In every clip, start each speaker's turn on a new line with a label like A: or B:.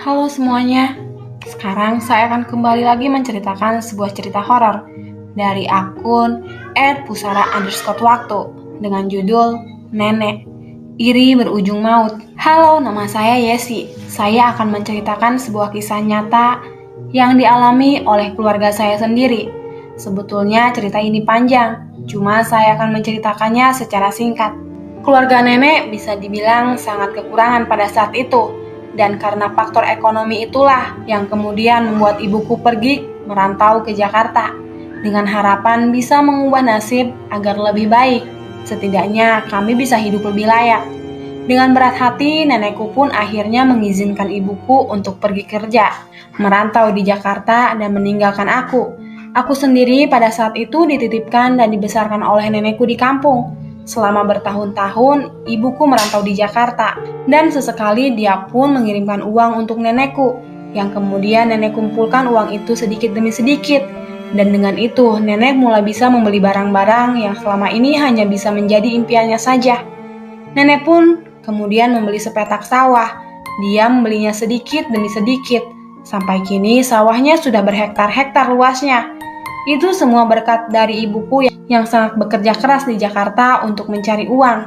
A: Halo semuanya, sekarang saya akan kembali lagi menceritakan sebuah cerita horor dari akun @pusara_waktu dengan judul Nenek Iri Berujung Maut. Halo, nama saya Yesi. Saya akan menceritakan sebuah kisah nyata yang dialami oleh keluarga saya sendiri. Sebetulnya cerita ini panjang, cuma saya akan menceritakannya secara singkat. Keluarga nenek bisa dibilang sangat kekurangan pada saat itu. Dan karena faktor ekonomi itulah yang kemudian membuat ibuku pergi merantau ke Jakarta dengan harapan bisa mengubah nasib agar lebih baik. Setidaknya kami bisa hidup lebih layak. Dengan berat hati, nenekku pun akhirnya mengizinkan ibuku untuk pergi kerja, merantau di Jakarta dan meninggalkan aku. Aku sendiri pada saat itu dititipkan dan dibesarkan oleh nenekku di kampung. Selama bertahun-tahun, ibuku merantau di Jakarta, dan sesekali dia pun mengirimkan uang untuk nenekku, yang kemudian nenek kumpulkan uang itu sedikit demi sedikit. Dan dengan itu, nenek mulai bisa membeli barang-barang yang selama ini hanya bisa menjadi impiannya saja. Nenek pun kemudian membeli sepetak sawah. Dia membelinya sedikit demi sedikit, sampai kini sawahnya sudah berhektar-hektar luasnya. Itu semua berkat dari ibuku yang sangat bekerja keras di Jakarta untuk mencari uang.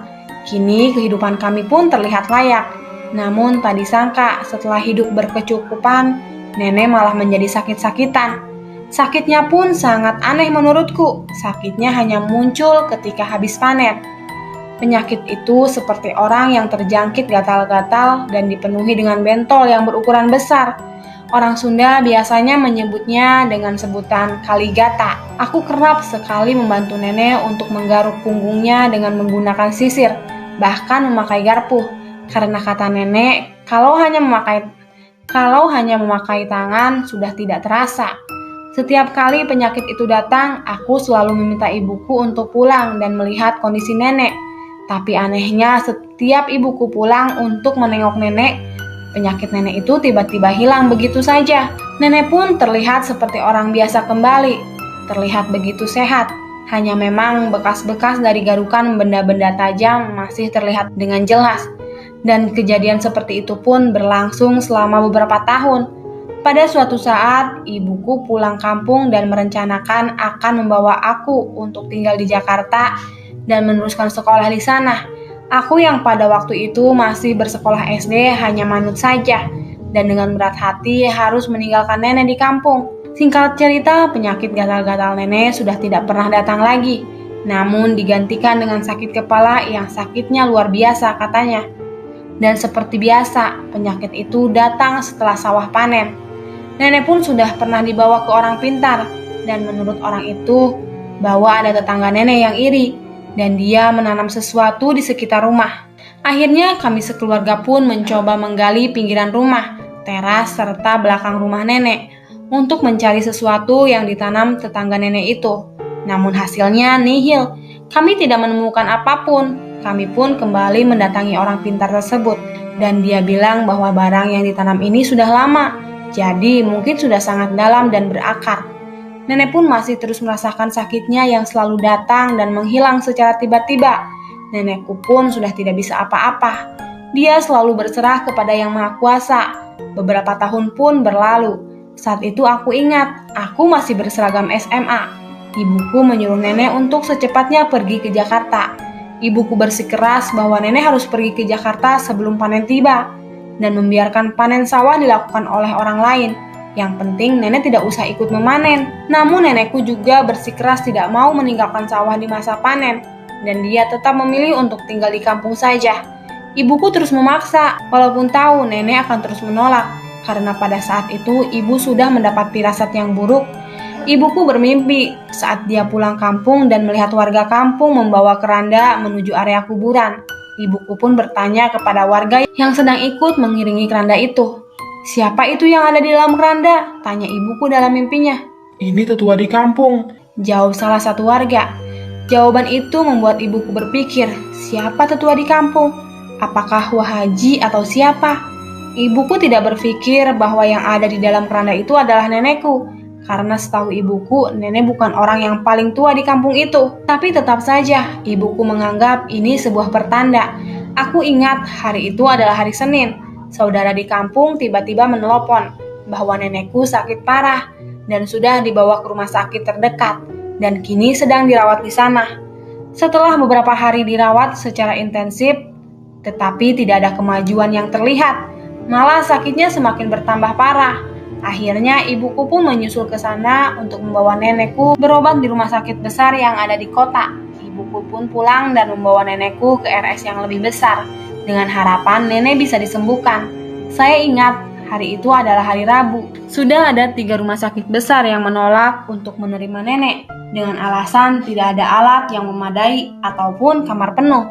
A: Kini kehidupan kami pun terlihat layak. Namun tak disangka setelah hidup berkecukupan, nenek malah menjadi sakit-sakitan. Sakitnya pun sangat aneh menurutku. Sakitnya hanya muncul ketika habis panen. Penyakit itu seperti orang yang terjangkit gatal-gatal dan dipenuhi dengan bentol yang berukuran besar. Orang Sunda biasanya menyebutnya dengan sebutan kaligata. Aku kerap sekali membantu nenek untuk menggaruk punggungnya dengan menggunakan sisir, bahkan memakai garpu. Karena kata nenek, kalau hanya memakai tangan sudah tidak terasa. Setiap kali penyakit itu datang, aku selalu meminta ibuku untuk pulang dan melihat kondisi nenek. Tapi anehnya, setiap ibuku pulang untuk menengok nenek, penyakit nenek itu tiba-tiba hilang begitu saja. Nenek pun terlihat seperti orang biasa kembali, terlihat begitu sehat. Hanya memang bekas-bekas dari garukan benda-benda tajam masih terlihat dengan jelas. Dan kejadian seperti itu pun berlangsung selama beberapa tahun. Pada suatu saat, ibuku pulang kampung dan merencanakan akan membawa aku untuk tinggal di Jakarta dan meneruskan sekolah di sana. Aku yang pada waktu itu masih bersekolah SD hanya manut saja, dan dengan berat hati harus meninggalkan nenek di kampung. Singkat cerita, penyakit gatal-gatal nenek sudah tidak pernah datang lagi, namun digantikan dengan sakit kepala yang sakitnya luar biasa katanya. Dan seperti biasa, penyakit itu datang setelah sawah panen. Nenek pun sudah pernah dibawa ke orang pintar, dan menurut orang itu, bahwa ada tetangga nenek yang iri, dan dia menanam sesuatu di sekitar rumah. Akhirnya kami sekeluarga pun mencoba menggali pinggiran rumah, teras, serta belakang rumah nenek untuk mencari sesuatu yang ditanam tetangga nenek itu. Namun hasilnya nihil. Kami tidak menemukan apapun. Kami pun kembali mendatangi orang pintar tersebut, dan dia bilang bahwa barang yang ditanam ini sudah lama, jadi mungkin sudah sangat dalam dan berakar. Nenek pun masih terus merasakan sakitnya yang selalu datang dan menghilang secara tiba-tiba. Nenekku pun sudah tidak bisa apa-apa. Dia selalu berserah kepada Yang Maha Kuasa. Beberapa tahun pun berlalu. Saat itu aku ingat, aku masih berseragam SMA. Ibuku menyuruh nenek untuk secepatnya pergi ke Jakarta. Ibuku bersikeras bahwa nenek harus pergi ke Jakarta sebelum panen tiba, dan membiarkan panen sawah dilakukan oleh orang lain. Yang penting nenek tidak usah ikut memanen. Namun nenekku juga bersikeras tidak mau meninggalkan sawah di masa panen, dan dia tetap memilih untuk tinggal di kampung saja. Ibuku terus memaksa, walaupun tahu nenek akan terus menolak, karena pada saat itu ibu sudah mendapat firasat yang buruk. Ibuku bermimpi saat dia pulang kampung dan melihat warga kampung membawa keranda menuju area kuburan. Ibuku pun bertanya kepada warga yang sedang ikut mengiringi keranda itu. "Siapa itu yang ada di dalam keranda?" tanya ibuku dalam mimpinya.
B: "Ini tetua di kampung,"
A: jawab salah satu warga. Jawaban itu membuat ibuku berpikir, siapa tetua di kampung? Apakah Wah Haji atau siapa? Ibuku tidak berpikir bahwa yang ada di dalam keranda itu adalah nenekku. Karena setahu ibuku, nenek bukan orang yang paling tua di kampung itu. Tapi tetap saja, ibuku menganggap ini sebuah pertanda. Aku ingat hari itu adalah hari Senin. saudara di kampung tiba-tiba menelpon bahwa nenekku sakit parah dan sudah dibawa ke rumah sakit terdekat dan kini sedang dirawat di sana. Setelah beberapa hari dirawat secara intensif, tetapi tidak ada kemajuan yang terlihat, malah sakitnya semakin bertambah parah. Akhirnya ibuku pun menyusul ke sana untuk membawa nenekku berobat di rumah sakit besar yang ada di kota. Ibuku pun pulang dan membawa nenekku ke RS yang lebih besar, dengan harapan nenek bisa disembuhkan. Saya ingat, hari itu adalah hari Rabu. Sudah ada 3 rumah sakit besar yang menolak untuk menerima nenek, dengan alasan tidak ada alat yang memadai ataupun kamar penuh.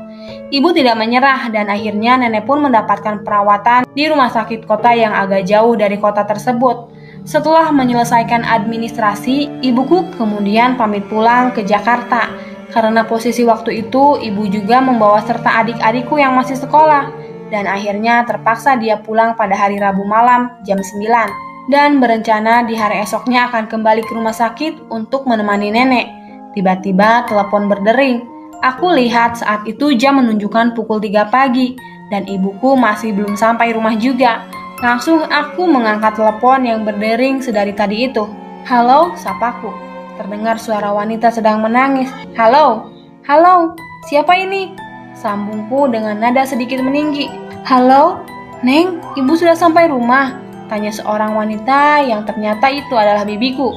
A: Ibu tidak menyerah dan akhirnya nenek pun mendapatkan perawatan di rumah sakit kota yang agak jauh dari kota tersebut. Setelah menyelesaikan administrasi, ibuku kemudian pamit pulang ke Jakarta. Karena posisi waktu itu ibu juga membawa serta adik-adikku yang masih sekolah. Dan akhirnya terpaksa dia pulang pada hari Rabu malam jam 9. Dan berencana di hari esoknya akan kembali ke rumah sakit untuk menemani nenek. Tiba-tiba telepon berdering. Aku lihat saat itu jam menunjukkan pukul 3 pagi dan ibuku masih belum sampai rumah juga. Langsung aku mengangkat telepon yang berdering sedari tadi itu. Halo, sapaku. Terdengar suara wanita sedang menangis. Halo, halo, siapa ini? Sambungku dengan nada sedikit meninggi. Halo, Neng, ibu sudah sampai rumah? Tanya seorang wanita yang ternyata itu adalah bibiku.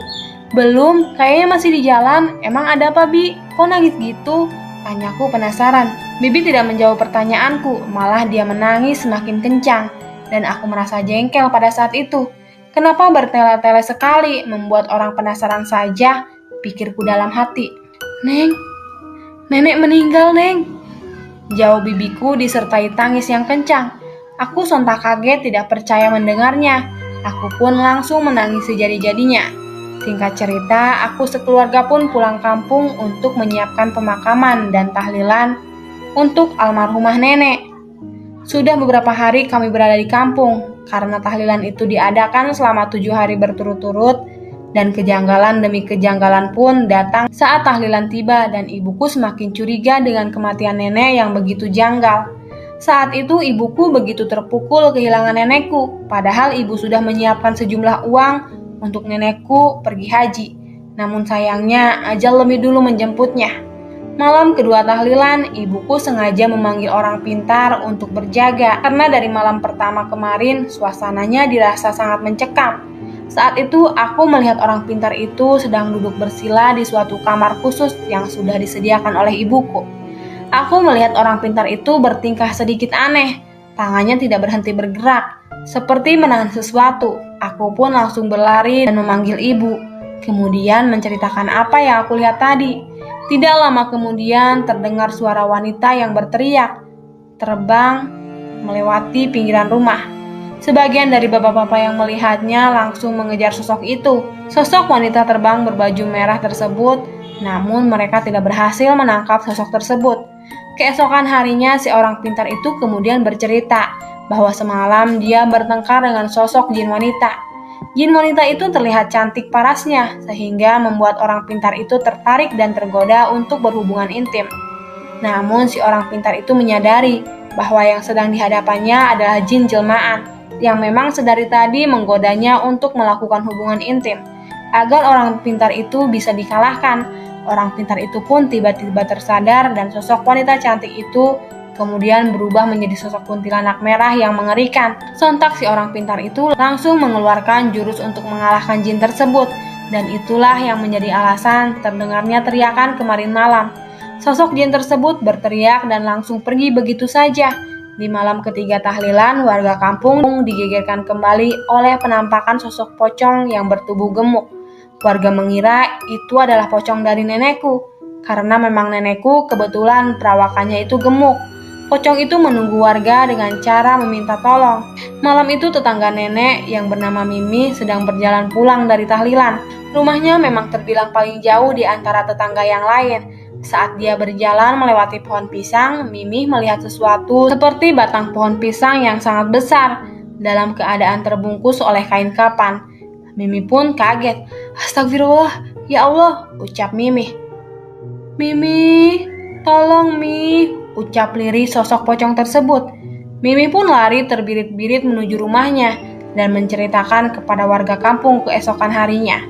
A: Belum, kayaknya masih di jalan. Emang ada apa, Bi? Kok nangis gitu? Tanyaku penasaran. Bibi tidak menjawab pertanyaanku, malah dia menangis semakin kencang. Dan aku merasa jengkel pada saat itu. Kenapa bertele-tele sekali, membuat orang penasaran saja, pikirku dalam hati. Neng, nenek meninggal, Neng. Jauh bibiku disertai tangis yang kencang. Aku sontak kaget tidak percaya mendengarnya. Aku pun langsung menangis sejadi-jadinya. Singkat cerita, aku sekeluarga pun pulang kampung untuk menyiapkan pemakaman dan tahlilan untuk almarhumah nenek. Sudah beberapa hari kami berada di kampung, karena tahlilan itu diadakan selama 7 hari berturut-turut, dan kejanggalan demi kejanggalan pun datang saat tahlilan tiba dan ibuku semakin curiga dengan kematian nenek yang begitu janggal. Saat itu ibuku begitu terpukul kehilangan nenekku, padahal ibu sudah menyiapkan sejumlah uang untuk nenekku pergi haji. Namun sayangnya ajal lebih dulu menjemputnya. Malam kedua tahlilan, ibuku sengaja memanggil orang pintar untuk berjaga karena dari malam pertama kemarin suasananya dirasa sangat mencekam. Saat itu aku melihat orang pintar itu sedang duduk bersila di suatu kamar khusus yang sudah disediakan oleh ibuku. Aku melihat orang pintar itu bertingkah sedikit aneh. Tangannya tidak berhenti bergerak, seperti menahan sesuatu. Aku pun langsung berlari dan memanggil ibu. Kemudian menceritakan apa yang aku lihat tadi. Tidak lama kemudian terdengar suara wanita yang berteriak, terbang melewati pinggiran rumah. Sebagian dari bapak-bapak yang melihatnya langsung mengejar sosok itu. Sosok wanita terbang berbaju merah tersebut, namun mereka tidak berhasil menangkap sosok tersebut. Keesokan harinya si orang pintar itu kemudian bercerita bahwa semalam dia bertengkar dengan sosok jin wanita. Jin wanita itu terlihat cantik parasnya sehingga membuat orang pintar itu tertarik dan tergoda untuk berhubungan intim. Namun si orang pintar itu menyadari bahwa yang sedang dihadapannya adalah jin jelmaan yang memang sedari tadi menggodanya untuk melakukan hubungan intim. Agar orang pintar itu bisa dikalahkan, orang pintar itu pun tiba-tiba tersadar dan sosok wanita cantik itu kemudian berubah menjadi sosok kuntilanak merah yang mengerikan. Sontak si orang pintar itu langsung mengeluarkan jurus untuk mengalahkan jin tersebut, dan itulah yang menjadi alasan terdengarnya teriakan kemarin malam. Sosok jin tersebut berteriak dan langsung pergi begitu saja. Di malam ketiga tahlilan, warga kampung digegerkan kembali oleh penampakan sosok pocong yang bertubuh gemuk. Warga mengira itu adalah pocong dari nenekku, karena memang nenekku kebetulan perawakannya itu gemuk. Pocong itu menunggu warga dengan cara meminta tolong. Malam itu tetangga nenek yang bernama Mimi sedang berjalan pulang dari tahlilan. Rumahnya memang terbilang paling jauh di antara tetangga yang lain. Saat dia berjalan melewati pohon pisang, Mimi melihat sesuatu seperti batang pohon pisang yang sangat besar dalam keadaan terbungkus oleh kain kapan. Mimi pun kaget. Astagfirullah, ya Allah, ucap Mimi. Mimi, tolong Mi, ucap lirih sosok pocong tersebut. Mimi pun lari terbirit-birit menuju rumahnya dan menceritakan kepada warga kampung keesokan harinya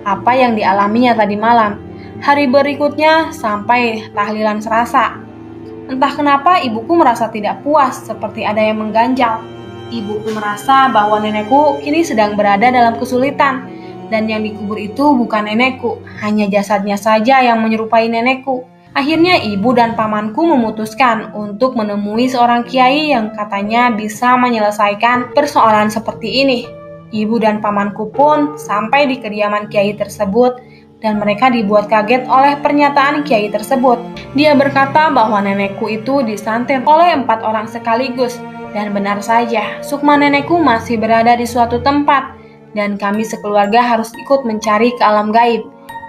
A: apa yang dialaminya tadi malam. Hari berikutnya sampai tahlilan Selasa. Entah kenapa ibuku merasa tidak puas, seperti ada yang mengganjal. Ibuku merasa bahwa nenekku kini sedang berada dalam kesulitan, dan yang dikubur itu bukan nenekku, hanya jasadnya saja yang menyerupai nenekku. Akhirnya ibu dan pamanku memutuskan untuk menemui seorang kiai yang katanya bisa menyelesaikan persoalan seperti ini. Ibu dan pamanku pun sampai di kediaman kiai tersebut dan mereka dibuat kaget oleh pernyataan kiai tersebut. Dia berkata bahwa nenekku itu disantet oleh 4 orang sekaligus. Dan benar saja, sukma nenekku masih berada di suatu tempat dan kami sekeluarga harus ikut mencari ke alam gaib,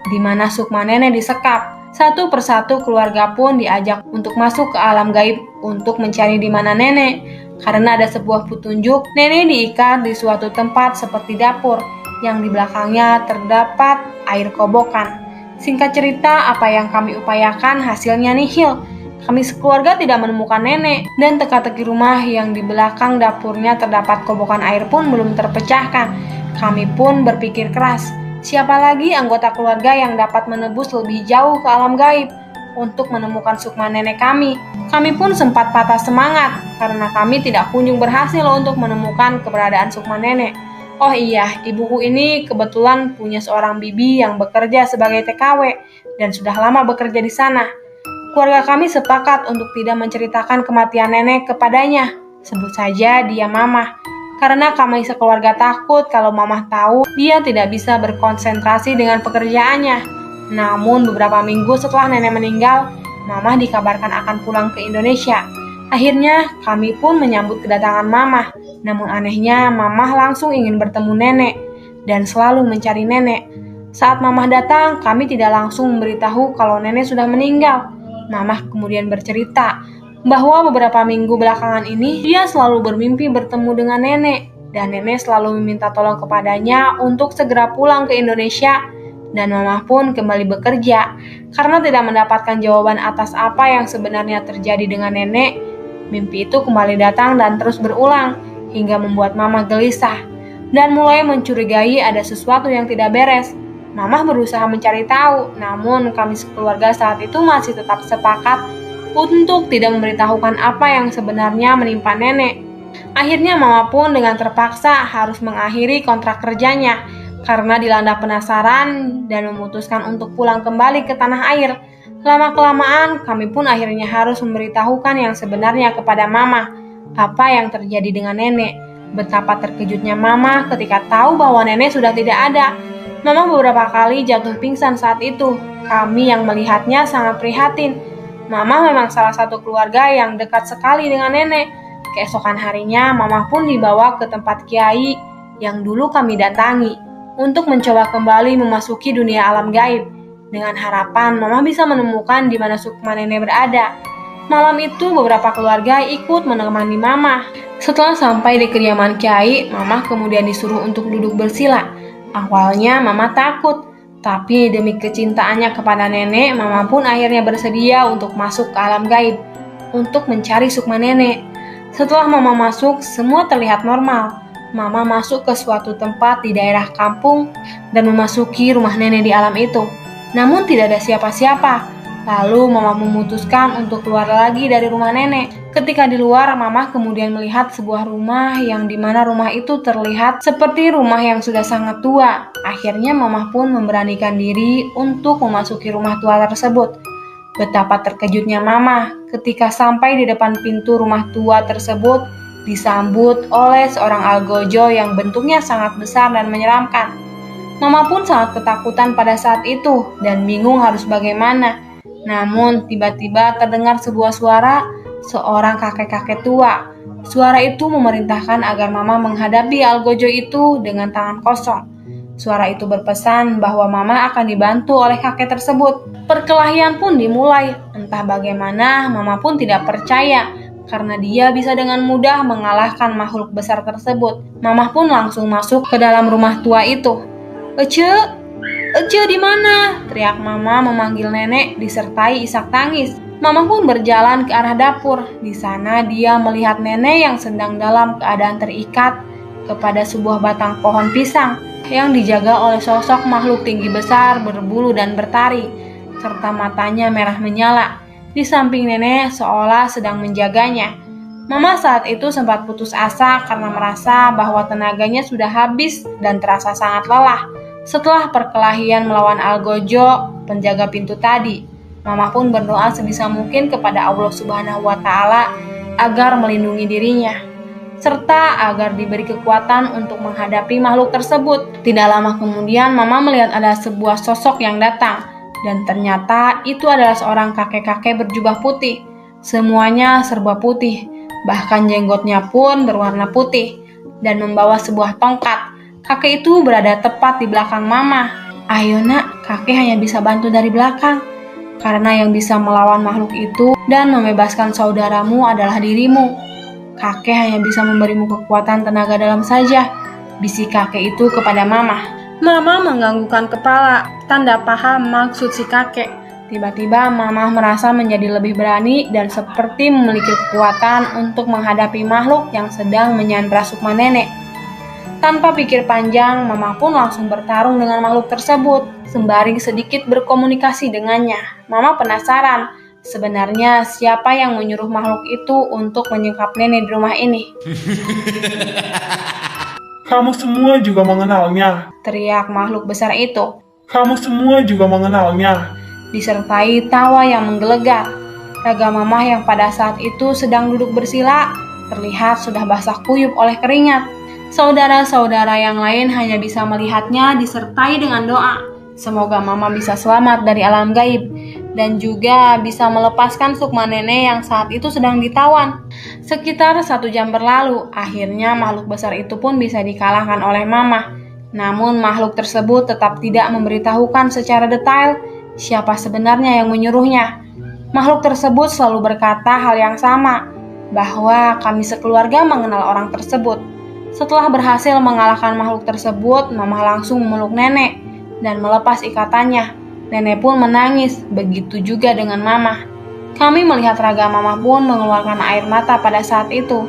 A: di mana sukma nenek disekap. Satu persatu keluarga pun diajak untuk masuk ke alam gaib untuk mencari di mana nenek. Karena ada sebuah petunjuk, nenek diikat di suatu tempat seperti dapur, yang di belakangnya terdapat air kobokan. Singkat cerita, apa yang kami upayakan hasilnya nihil. Kami sekeluarga tidak menemukan nenek, dan teka-teki rumah yang di belakang dapurnya terdapat kobokan air pun belum terpecahkan. Kami pun berpikir keras, siapa lagi anggota keluarga yang dapat menebus lebih jauh ke alam gaib untuk menemukan sukma nenek kami. Kami pun sempat patah semangat karena kami tidak kunjung berhasil untuk menemukan keberadaan sukma nenek. Oh iya, ibuku ini kebetulan punya seorang bibi yang bekerja sebagai TKW dan sudah lama bekerja di sana. Keluarga kami sepakat untuk tidak menceritakan kematian nenek kepadanya. Sebut saja dia Mamah. Karena kami sekeluarga takut kalau Mamah tahu dia tidak bisa berkonsentrasi dengan pekerjaannya. Namun beberapa minggu setelah nenek meninggal, Mamah dikabarkan akan pulang ke Indonesia. Akhirnya kami pun menyambut kedatangan Mamah. Namun anehnya Mamah langsung ingin bertemu nenek dan selalu mencari nenek. Saat Mamah datang, kami tidak langsung memberitahu kalau nenek sudah meninggal. Mamah kemudian bercerita bahwa beberapa minggu belakangan ini dia selalu bermimpi bertemu dengan nenek dan nenek selalu meminta tolong kepadanya untuk segera pulang ke Indonesia dan Mamah pun kembali bekerja. Karena tidak mendapatkan jawaban atas apa yang sebenarnya terjadi dengan nenek, mimpi itu kembali datang dan terus berulang hingga membuat Mamah gelisah dan mulai mencurigai ada sesuatu yang tidak beres. Mamah berusaha mencari tahu, namun kami sekeluarga saat itu masih tetap sepakat untuk tidak memberitahukan apa yang sebenarnya menimpa nenek. Akhirnya Mama pun dengan terpaksa harus mengakhiri kontrak kerjanya karena dilanda penasaran dan memutuskan untuk pulang kembali ke tanah air. Lama-kelamaan kami pun akhirnya harus memberitahukan yang sebenarnya kepada Mama apa yang terjadi dengan nenek. Betapa terkejutnya Mama ketika tahu bahwa nenek sudah tidak ada. Mama beberapa kali jatuh pingsan saat itu. Kami yang melihatnya sangat prihatin. Mama memang salah satu keluarga yang dekat sekali dengan nenek. Keesokan harinya, Mama pun dibawa ke tempat kiai yang dulu kami datangi untuk mencoba kembali memasuki dunia alam gaib. Dengan harapan Mama bisa menemukan di mana sukma nenek berada. Malam itu beberapa keluarga ikut menemani Mama. Setelah sampai di kediaman kiai, Mama kemudian disuruh untuk duduk bersila. Awalnya Mama takut, tapi demi kecintaannya kepada nenek, Mama pun akhirnya bersedia untuk masuk ke alam gaib untuk mencari sukma nenek. Setelah Mama masuk, semua terlihat normal. Mama masuk ke suatu tempat di daerah kampung dan memasuki rumah nenek di alam itu. Namun tidak ada siapa-siapa. Lalu Mama memutuskan untuk keluar lagi dari rumah nenek. Ketika di luar, Mama kemudian melihat sebuah rumah yang dimana rumah itu terlihat seperti rumah yang sudah sangat tua. Akhirnya Mama pun memberanikan diri untuk memasuki rumah tua tersebut. Betapa terkejutnya Mama ketika sampai di depan pintu rumah tua tersebut disambut oleh seorang algojo yang bentuknya sangat besar dan menyeramkan. Mama pun sangat ketakutan pada saat itu dan bingung harus bagaimana. Namun tiba-tiba terdengar sebuah suara seorang kakek-kakek tua. Suara itu memerintahkan agar Mama menghadapi algojo itu dengan tangan kosong. Suara itu berpesan bahwa Mama akan dibantu oleh kakek tersebut. Perkelahian pun dimulai. Entah bagaimana, Mama pun tidak percaya karena dia bisa dengan mudah mengalahkan makhluk besar tersebut. Mama pun langsung masuk ke dalam rumah tua itu. Ece di mana? Teriak Mama memanggil nenek disertai isak tangis. Mama pun berjalan ke arah dapur. Di sana dia melihat nenek yang sedang dalam keadaan terikat kepada sebuah batang pohon pisang yang dijaga oleh sosok makhluk tinggi besar berbulu dan bertaring, serta matanya merah menyala. Di samping nenek seolah sedang menjaganya. Mama saat itu sempat putus asa karena merasa bahwa tenaganya sudah habis dan terasa sangat lelah. Setelah perkelahian melawan Algojo, penjaga pintu tadi, Mama pun berdoa sebisa mungkin kepada Allah Subhanahu wa Ta'ala agar melindungi dirinya, serta agar diberi kekuatan untuk menghadapi makhluk tersebut. Tidak lama kemudian, Mama melihat ada sebuah sosok yang datang, dan ternyata itu adalah seorang kakek-kakek berjubah putih. Semuanya serba putih, bahkan jenggotnya pun berwarna putih, dan membawa sebuah tongkat. Kakek itu berada tepat di belakang Mama. Ayo nak, kakek hanya bisa bantu dari belakang. Karena yang bisa melawan makhluk itu dan membebaskan saudaramu adalah dirimu. Kakek hanya bisa memberimu kekuatan tenaga dalam saja, bisik kakek itu kepada Mama. Mama menganggukkan kepala, tanda paham maksud si kakek. Tiba-tiba Mama merasa menjadi lebih berani dan seperti memiliki kekuatan untuk menghadapi makhluk yang sedang menyandra sukma nenek. Tanpa pikir panjang, Mama pun langsung bertarung dengan makhluk tersebut, sembari sedikit berkomunikasi dengannya. Mama penasaran, sebenarnya siapa yang menyuruh makhluk itu untuk menyekap nenek di rumah ini?
B: Kamu semua juga mengenalnya.
A: Teriak makhluk besar itu.
B: Kamu semua juga mengenalnya.
A: Disertai tawa yang menggelegar. Raga Mama yang pada saat itu sedang duduk bersila, terlihat sudah basah kuyup oleh keringat. Saudara-saudara yang lain hanya bisa melihatnya disertai dengan doa. Semoga Mama bisa selamat dari alam gaib dan juga bisa melepaskan sukma nenek yang saat itu sedang ditawan. Sekitar 1 jam berlalu, akhirnya makhluk besar itu pun bisa dikalahkan oleh Mama. Namun makhluk tersebut tetap tidak memberitahukan secara detail siapa sebenarnya yang menyuruhnya. Makhluk tersebut selalu berkata hal yang sama, bahwa kami sekeluarga mengenal orang tersebut. Setelah berhasil mengalahkan makhluk tersebut, Mama langsung memeluk nenek dan melepas ikatannya. Nenek pun menangis, begitu juga dengan Mama. Kami melihat raga Mama pun mengeluarkan air mata pada saat itu.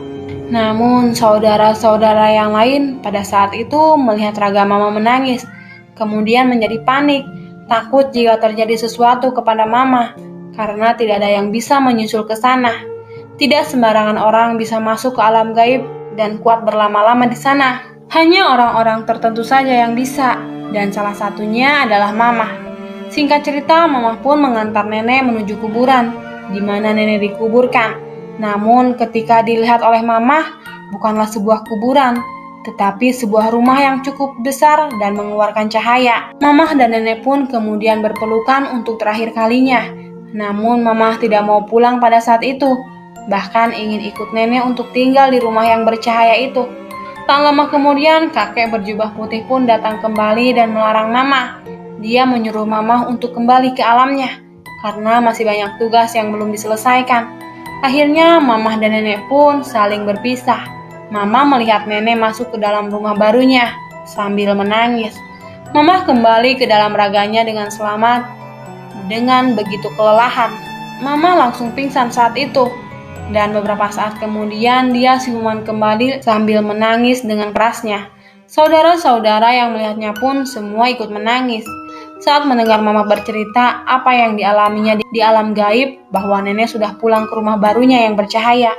A: Namun saudara-saudara yang lain pada saat itu melihat raga Mama menangis, kemudian menjadi panik, takut jika terjadi sesuatu kepada Mama, karena tidak ada yang bisa menyusul ke sana. Tidak sembarangan orang bisa masuk ke alam gaib dan kuat berlama-lama di sana. Hanya orang-orang tertentu saja yang bisa, dan salah satunya adalah Mama. Singkat cerita, Mama pun mengantar nenek menuju kuburan, di mana nenek dikuburkan. Namun ketika dilihat oleh Mama, bukanlah sebuah kuburan, tetapi sebuah rumah yang cukup besar dan mengeluarkan cahaya. Mama dan nenek pun kemudian berpelukan untuk terakhir kalinya. Namun Mama tidak mau pulang pada saat itu, bahkan ingin ikut nenek untuk tinggal di rumah yang bercahaya itu. Tak lama kemudian, kakek berjubah putih pun datang kembali dan melarang Mama. Dia menyuruh Mama untuk kembali ke alamnya, karena masih banyak tugas yang belum diselesaikan. Akhirnya, Mama dan nenek pun saling berpisah. Mama melihat nenek masuk ke dalam rumah barunya, sambil menangis. Mama kembali ke dalam raganya dengan selamat, dengan begitu kelelahan. Mama langsung pingsan saat itu. Dan beberapa saat kemudian dia siuman kembali sambil menangis dengan kerasnya. Saudara-saudara yang melihatnya pun semua ikut menangis saat mendengar Mama bercerita apa yang dialaminya di alam gaib, bahwa nenek sudah pulang ke rumah barunya yang bercahaya.